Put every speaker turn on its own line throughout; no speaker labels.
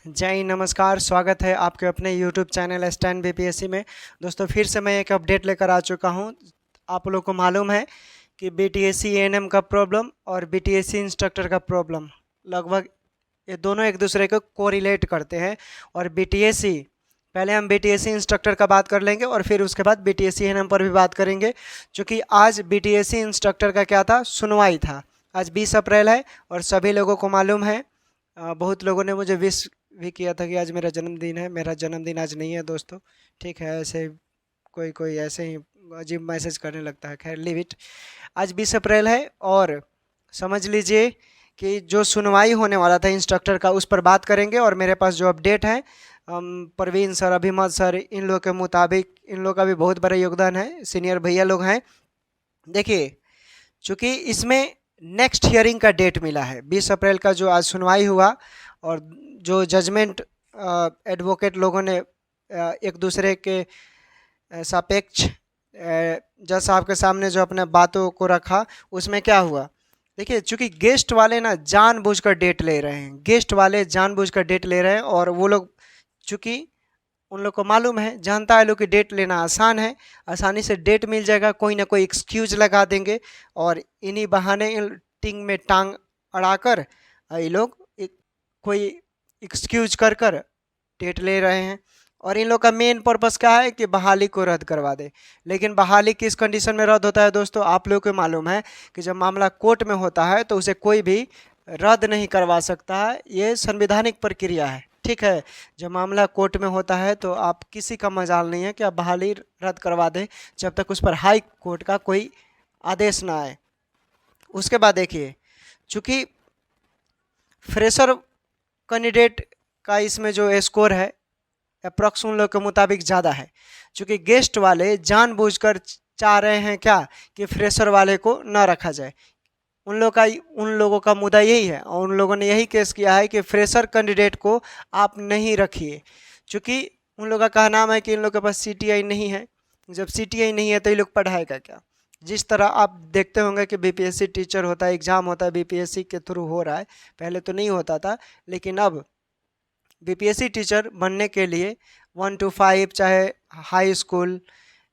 जय नमस्कार, स्वागत है आपके अपने YouTube चैनल स्टैंड बीपीएससी में। दोस्तों फिर से मैं एक अपडेट लेकर आ चुका हूं। आप लोग को मालूम है कि बीटीएससी एएनएम का प्रॉब्लम और बीटीएससी इंस्ट्रक्टर का प्रॉब्लम लगभग ये दोनों एक दूसरे को कोरिलेट करते हैं। और बीटीएससी पहले हम बीटीएससी इंस्ट्रक्टर का बात कर लेंगे और फिर उसके बाद बीटीएससी एएनएम पर भी बात करेंगे, क्योंकि आज बीटीएससी इंस्ट्रक्टर का क्या था, सुनवाई था। आज 20 अप्रैल है और सभी लोगों को मालूम है। बहुत लोगों ने मुझे विश भी किया था कि आज मेरा जन्मदिन है। मेरा जन्मदिन आज नहीं है दोस्तों, ठीक है। ऐसे कोई कोई ऐसे ही अजीब मैसेज करने लगता है, खैर लीव इट। आज 20 अप्रैल है और समझ लीजिए कि जो सुनवाई होने वाला था इंस्ट्रक्टर का उस पर बात करेंगे। और मेरे पास जो अपडेट है प्रवीण सर, अभिमत सर, इन लोग के मुताबिक इन लोग का भी बहुत बड़ा योगदान है, सीनियर भैया लोग हैं। देखिए, चूँकि इसमें नेक्स्ट हियरिंग का डेट मिला है 20 अप्रैल का, जो आज सुनवाई हुआ और जो जजमेंट एडवोकेट लोगों ने एक दूसरे के सापेक्ष जज साहब के सामने जो अपने बातों को रखा, उसमें क्या हुआ। देखिए, चूँकि गेस्ट वाले ना जानबूझकर डेट ले रहे हैं, गेस्ट वाले जानबूझकर डेट ले रहे हैं। और वो लोग चूँकि उन लोग को मालूम है, जानता है लोग कि डेट लेना आसान है, आसानी से डेट मिल जाएगा, कोई ना कोई एक्सक्यूज लगा देंगे और इन्हीं बहाने इन टिंग में टांग अड़ाकर ये लोग कोई एक्सक्यूज कर कर डेट ले रहे हैं। और इन लोग का मेन पर्पस क्या है कि बहाली को रद्द करवा दे। लेकिन बहाली किस कंडीशन में रद्द होता है दोस्तों, आप लोग को मालूम है कि जब मामला कोर्ट में होता है तो उसे कोई भी रद्द नहीं करवा सकता है। ये संवैधानिक प्रक्रिया है, ठीक है। जब मामला कोर्ट में होता है तो आप किसी का मजाल नहीं है कि आप बहाली रद्द करवा दें जब तक उस पर हाई कोर्ट का कोई आदेश ना आए। उसके बाद देखिए, चूँकि फ्रेशर कैंडिडेट का इसमें जो स्कोर है अप्रॉक्स उन लोग के मुताबिक ज़्यादा है, क्योंकि गेस्ट वाले जानबूझकर चाह रहे हैं क्या कि फ्रेशर वाले को न रखा जाए। उन लोगों का मुद्दा यही है और उन लोगों ने यही केस किया है कि फ्रेशर कैंडिडेट को आप नहीं रखिए, क्योंकि उन लोगों का कहना है कि इन लोगों के पास सीटीआई नहीं है। जब सीटीआई नहीं है तो ये लोग पढ़ाएगा क्या। जिस तरह आप देखते होंगे कि बीपीएससी टीचर होता है, एग्ज़ाम होता है, बीपीएससी के थ्रू हो रहा है, पहले तो नहीं होता था, लेकिन अब बीपीएससी टीचर बनने के लिए 1 to 5 चाहे हाई स्कूल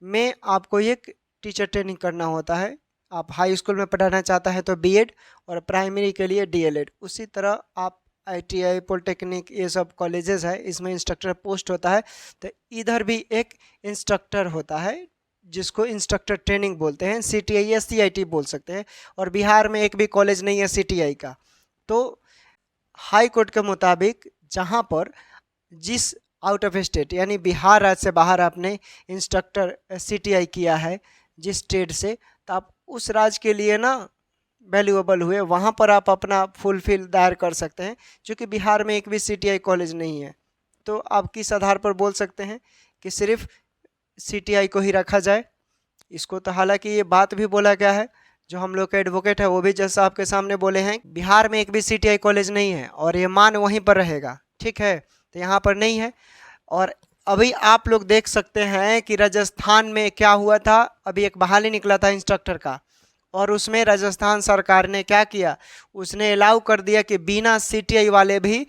में आपको एक टीचर ट्रेनिंग करना होता है। आप हाई स्कूल में पढ़ाना चाहता है तो बीएड और प्राइमरी के लिए डीएलएड। उसी तरह आप आईटीआई, पॉलिटेक्निक, ये सब कॉलेजेस है, इसमें इंस्ट्रक्टर पोस्ट होता है। तो इधर भी एक इंस्ट्रक्टर होता है जिसको इंस्ट्रक्टर ट्रेनिंग बोलते हैं, सीटीआई या सीआईटी बोल सकते हैं। और बिहार में एक भी कॉलेज नहीं है सीटीआई का। तो हाई कोर्ट के मुताबिक जहाँ पर जिस आउट ऑफ स्टेट यानी बिहार राज्य से बाहर आपने इंस्ट्रक्टर सीटीआई किया है जिस स्टेट से, तो आप उस राज्य के लिए ना वैल्यूएबल हुए, वहाँ पर आप अपना फुलफिल दायर कर सकते हैं। क्योंकि बिहार में एक भी सीटीआई कॉलेज नहीं है, तो आप किस आधार पर बोल सकते हैं कि सिर्फ सीटीआई को ही रखा जाए। इसको तो हालांकि ये बात भी बोला गया है, जो हम लोग के एडवोकेट है वो भी जज साहब के सामने बोले हैं, बिहार में एक भी सीटीआई कॉलेज नहीं है और ये मान वहीं पर रहेगा, ठीक है। तो यहाँ पर नहीं है। और अभी आप लोग देख सकते हैं कि राजस्थान में क्या हुआ था। अभी एक बहाली निकला था इंस्ट्रक्टर का और उसमें राजस्थान सरकार ने क्या किया, उसने अलाउ कर दिया कि बिना सीटीआई वाले भी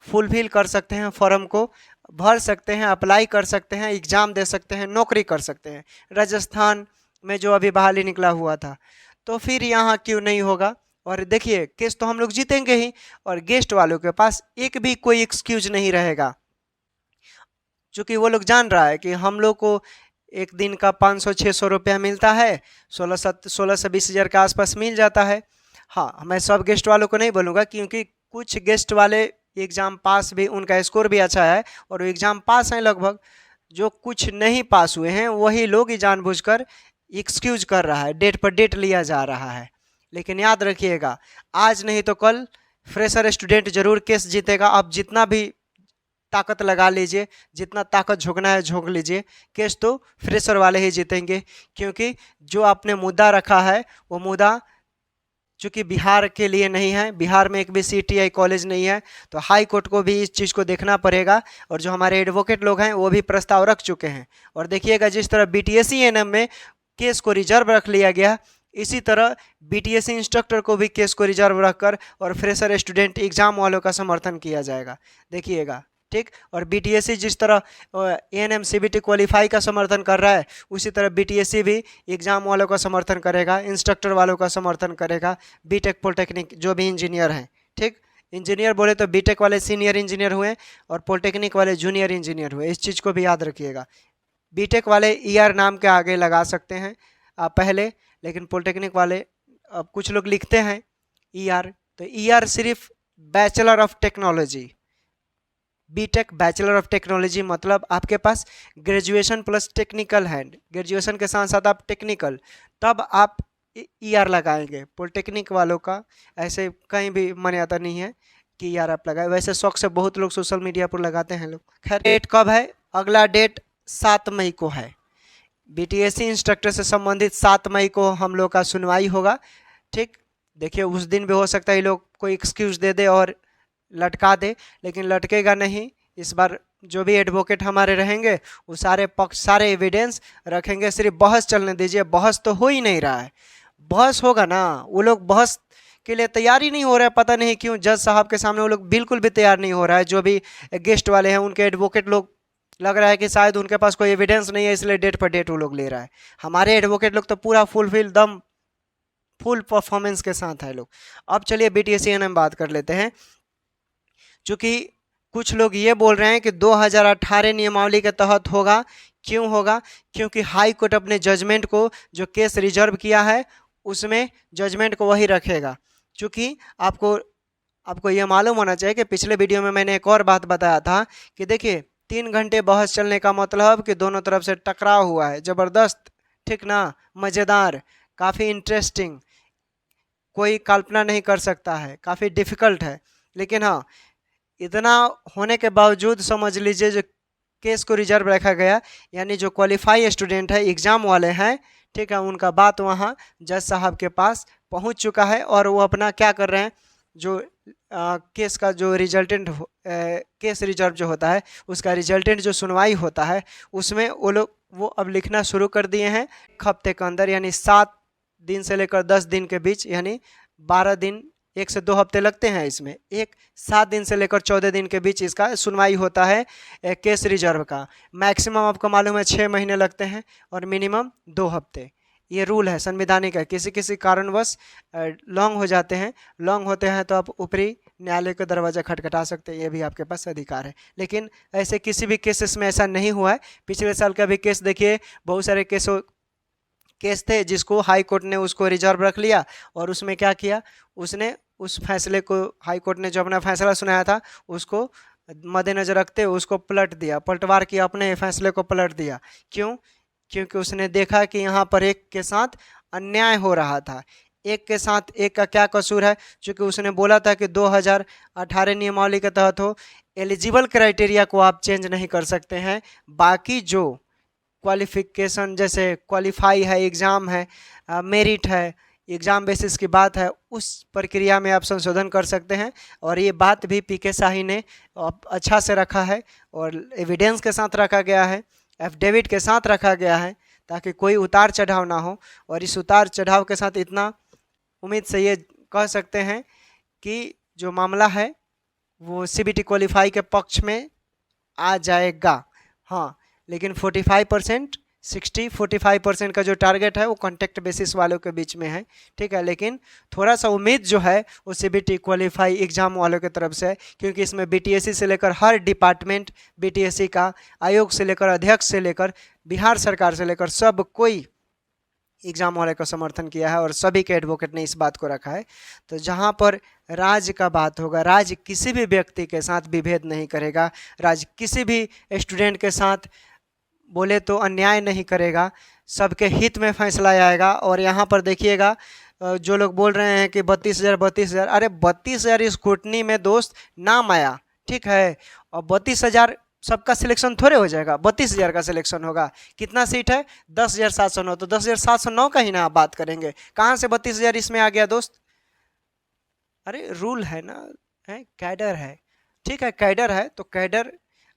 फुलफिल कर सकते हैं, फॉर्म को भर सकते हैं, अप्लाई कर सकते हैं, एग्ज़ाम दे सकते हैं, नौकरी कर सकते हैं। राजस्थान में जो अभी बहाली निकला हुआ था, तो फिर यहाँ क्यों नहीं होगा। और देखिए, केस तो हम लोग जीतेंगे ही और गेस्ट वालों के पास एक भी कोई एक्सक्यूज नहीं रहेगा, क्योंकि वो लोग जान रहा है कि हम लोग को एक दिन का 500-600 रुपया मिलता है, 16 से 20 हज़ार के आसपास मिल जाता है। हाँ, मैं सब गेस्ट वालों को नहीं बोलूँगा, क्योंकि कुछ गेस्ट वाले एग्ज़ाम पास भी, उनका स्कोर भी अच्छा है और वो एग्ज़ाम पास हैं लगभग। जो कुछ नहीं पास हुए हैं वही लोग ही जानबूझकर एक्सक्यूज कर रहा है, डेट पर डेट लिया जा रहा है। लेकिन याद रखिएगा, आज नहीं तो कल फ्रेशर स्टूडेंट जरूर केस जीतेगा। आप जितना भी ताकत लगा लीजिए, जितना ताकत झोंकना है झोंक लीजिए, केस तो फ्रेशर वाले ही जीतेंगे। क्योंकि जो आपने मुद्दा रखा है वो मुद्दा चूँकि बिहार के लिए नहीं है, बिहार में एक भी सीटीआई कॉलेज नहीं है, तो हाई कोर्ट को भी इस चीज़ को देखना पड़ेगा। और जो हमारे एडवोकेट लोग हैं वो भी प्रस्ताव रख चुके हैं। और देखिएगा, जिस तरह बीटीएससी एएनएम में केस को रिजर्व रख लिया गया, इसी तरह बीटीएससी इंस्ट्रक्टर को भी केस को रिजर्व रखकर और फ्रेशर स्टूडेंट एग्जाम वालों का समर्थन किया जाएगा, देखिएगा, ठीक। और बीटीएससी जिस तरह एएनएम सीबीटी क्वालिफाई का समर्थन कर रहा है, उसी तरह बीटीएससी भी एग्जाम वालों का समर्थन करेगा, इंस्ट्रक्टर वालों का समर्थन करेगा, बीटेक पॉलिटेक्निक जो भी इंजीनियर हैं, ठीक। इंजीनियर बोले तो बीटेक वाले सीनियर इंजीनियर हुए और पॉलिटेक्निक वाले जूनियर इंजीनियर हुए, इस चीज़ को भी याद रखिएगा। बीटेक वाले ईआर नाम के आगे लगा सकते हैं आप पहले, लेकिन पॉलिटेक्निक वाले अब कुछ लोग लिखते हैं ईआर, तो ईआर सिर्फ bachelor of technology, BTech bachelor of technology मतलब आपके पास ग्रेजुएशन प्लस टेक्निकल है, ग्रेजुएशन के साथ साथ आप टेक्निकल, तब आप ईआर लगाएंगे। पॉलिटेक्निक वालों का ऐसे कहीं भी मान्यता नहीं है कि ईआर आप लगाए, वैसे शौक से बहुत लोग सोशल मीडिया पर लगाते हैं लोग। खैर, डेट कब है? अगला डेट 7 मई को है। बीटीएससी इंस्ट्रक्टर से संबंधित 7 मई को हम लोग का सुनवाई होगा, ठीक। देखिए उस दिन भी हो सकता है ये लोग कोई एक्सक्यूज़ दे दे और लटका दे, लेकिन लटकेगा नहीं। इस बार जो भी एडवोकेट हमारे रहेंगे वो सारे पक्ष सारे एविडेंस रखेंगे, सिर्फ बहस चलने दीजिए। बहस तो हो ही नहीं रहा है, बहस होगा ना, वो लोग बहस के लिए तैयार ही नहीं हो रहा है, पता नहीं क्यों। जज साहब के सामने वो लोग बिल्कुल भी तैयार नहीं हो रहा है। जो भी गेस्ट वाले हैं उनके एडवोकेट लोग, लग रहा है कि शायद उनके पास कोई एविडेंस नहीं है, इसलिए डेट पर डेट वो लोग ले रहा है। हमारे एडवोकेट लोग तो पूरा फुलफिल दम फुल परफॉर्मेंस के साथ है लोग। अब चलिए बीटीएससी एएनएम बात कर लेते हैं। चूँकि कुछ लोग ये बोल रहे हैं कि 2018 नियमावली के तहत होगा। क्यों होगा? क्योंकि हाई कोर्ट अपने जजमेंट को जो केस रिजर्व किया है उसमें जजमेंट को वही रखेगा। चूँकि आपको ये मालूम होना चाहिए कि पिछले वीडियो में मैंने एक और बात बताया था कि देखिए 3 घंटे बहस चलने का मतलब कि दोनों तरफ से टकराव हुआ है, ज़बरदस्त, ठीक ना, मज़ेदार, काफ़ी इंटरेस्टिंग, कोई कल्पना नहीं कर सकता है, काफ़ी डिफ़िकल्ट है। लेकिन हाँ, इतना होने के बावजूद समझ लीजिए जो केस को रिजर्व रखा गया, यानी जो क्वालिफाई स्टूडेंट है, एग्ज़ाम वाले हैं, ठीक है, उनका बात वहाँ जज साहब के पास पहुँच चुका है और वो अपना क्या कर रहे हैं, जो केस का जो रिजल्टेंट केस रिजर्व जो होता है उसका रिजल्टेंट जो सुनवाई होता है उसमें वो अब लिखना शुरू कर दिए हैं हफ्ते के अंदर, यानी 7 दिन से लेकर 10 दिन के बीच, यानी 12 दिन, 1 से 2 हफ्ते लगते हैं इसमें, 7 दिन से लेकर 14 दिन के बीच इसका सुनवाई होता है केस रिजर्व का। मैक्सिमम आपको मालूम है 6 महीने लगते हैं और मिनिमम 2 हफ्ते, ये रूल है संवैधानिक है। किसी किसी कारणवश लॉन्ग हो जाते हैं, लॉन्ग होते हैं तो आप ऊपरी न्यायालय का दरवाज़ा खटखटा सकते हैं, ये भी आपके पास अधिकार है। लेकिन ऐसे किसी भी केसेस में ऐसा नहीं हुआ है। पिछले साल का भी केस देखिए, बहुत सारे केस थे जिसको हाई कोर्ट ने उसको रिजर्व रख लिया और उसमें क्या किया, उसने उस फैसले को, हाई कोर्ट ने जो अपना फैसला सुनाया था उसको मद्देनज़र रखते हुए उसको पलट दिया, पलटवार किया, अपने फैसले को पलट दिया। क्यों? क्योंकि उसने देखा कि यहाँ पर एक के साथ अन्याय हो रहा था, एक के साथ एक का क्या कसूर है। क्योंकि उसने बोला था कि 2018 नियमावली के तहत हो, एलिजिबल क्राइटेरिया को आप चेंज नहीं कर सकते हैं, बाकी जो क्वालिफिकेशन जैसे क्वालिफाई है, एग्ज़ाम है, मेरिट है, एग्ज़ाम बेसिस की बात है, उस प्रक्रिया में आप संशोधन कर सकते हैं। और ये बात भी पीके शाही ने अच्छा से रखा है और एविडेंस के साथ रखा गया है, एफिडेविट के साथ रखा गया है, ताकि कोई उतार चढ़ाव ना हो। और इस उतार चढ़ाव के साथ इतना उम्मीद से ये कह सकते हैं कि जो मामला है वो सीबीटी क्वालिफाई के पक्ष में आ जाएगा। हाँ, लेकिन 45%, 45% का जो टारगेट है वो कॉन्टैक्ट बेसिस वालों के बीच में है, ठीक है। लेकिन थोड़ा सा उम्मीद जो है वो सीबीटी क्वालिफाई एग्ज़ाम वालों की तरफ से है, क्योंकि इसमें बीटीएससी से लेकर हर डिपार्टमेंट, बीटीएससी का आयोग से लेकर अध्यक्ष से लेकर बिहार सरकार से लेकर सब कोई एग्ज़ाम वाले का समर्थन किया है और सभी के एडवोकेट ने इस बात को रखा है। तो जहाँ पर राज्य का बात होगा, राज्य किसी भी व्यक्ति के साथ विभेद नहीं करेगा, राज्य किसी भी स्टूडेंट के साथ बोले तो अन्याय नहीं करेगा, सबके हित में फैसला आएगा। और यहाँ पर देखिएगा, जो लोग बोल रहे हैं कि 32,000, अरे 32,000 स्क्रूटनी में दोस्त नाम आया, ठीक है, और 32,000 सबका सिलेक्शन थोड़े हो जाएगा, 32,000 का सिलेक्शन होगा। कितना सीट है? 10,709, तो 10,709 का ही ना आप बात करेंगे, कहाँ से 32,000 इसमें आ गया दोस्त? अरे रूल है ना, है, कैडर है, ठीक है, कैडर है तो कैडर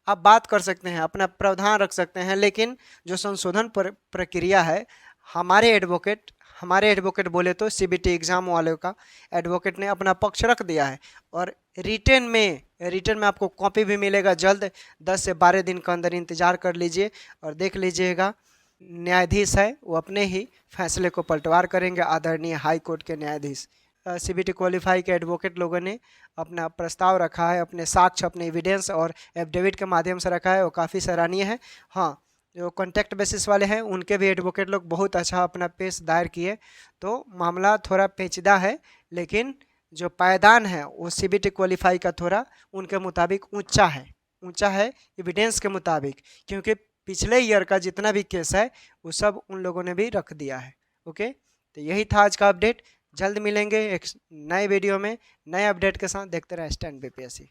आप बात कर सकते हैं, अपना प्रावधान रख सकते हैं। लेकिन जो संशोधन प्रक्रिया है, हमारे एडवोकेट हमारे एडवोकेट बोले तो सीबीटी एग्ज़ाम वालों का एडवोकेट ने अपना पक्ष रख दिया है। और रिटर्न में आपको कॉपी भी मिलेगा जल्द, 10 से 12 दिन के अंदर इंतज़ार कर लीजिए और देख लीजिएगा। न्यायाधीश है वो अपने ही फैसले को पलटवार करेंगे, आदरणीय हाई कोर्ट के न्यायाधीश। सीबीटी क्वालिफाई के एडवोकेट लोगों ने अपना प्रस्ताव रखा है, अपने साक्ष्य, अपने एविडेंस और एफिडेविट के माध्यम से रखा है, वो काफ़ी सराहनीय है। हाँ, जो कॉन्टैक्ट बेसिस वाले हैं उनके भी एडवोकेट लोग बहुत अच्छा अपना पेश दायर किए। तो मामला थोड़ा पेचीदा है, लेकिन जो पायदान है वो सीबीटी क्वालिफाई का थोड़ा उनके मुताबिक ऊंचा है एविडेंस के मुताबिक, क्योंकि पिछले ईयर का जितना भी केस है वो सब उन लोगों ने भी रख दिया है। ओके, तो यही था आज का अपडेट। जल्द मिलेंगे एक नए वीडियो में नए अपडेट के साथ। देखते रहे स्टैंड बीपीएससी।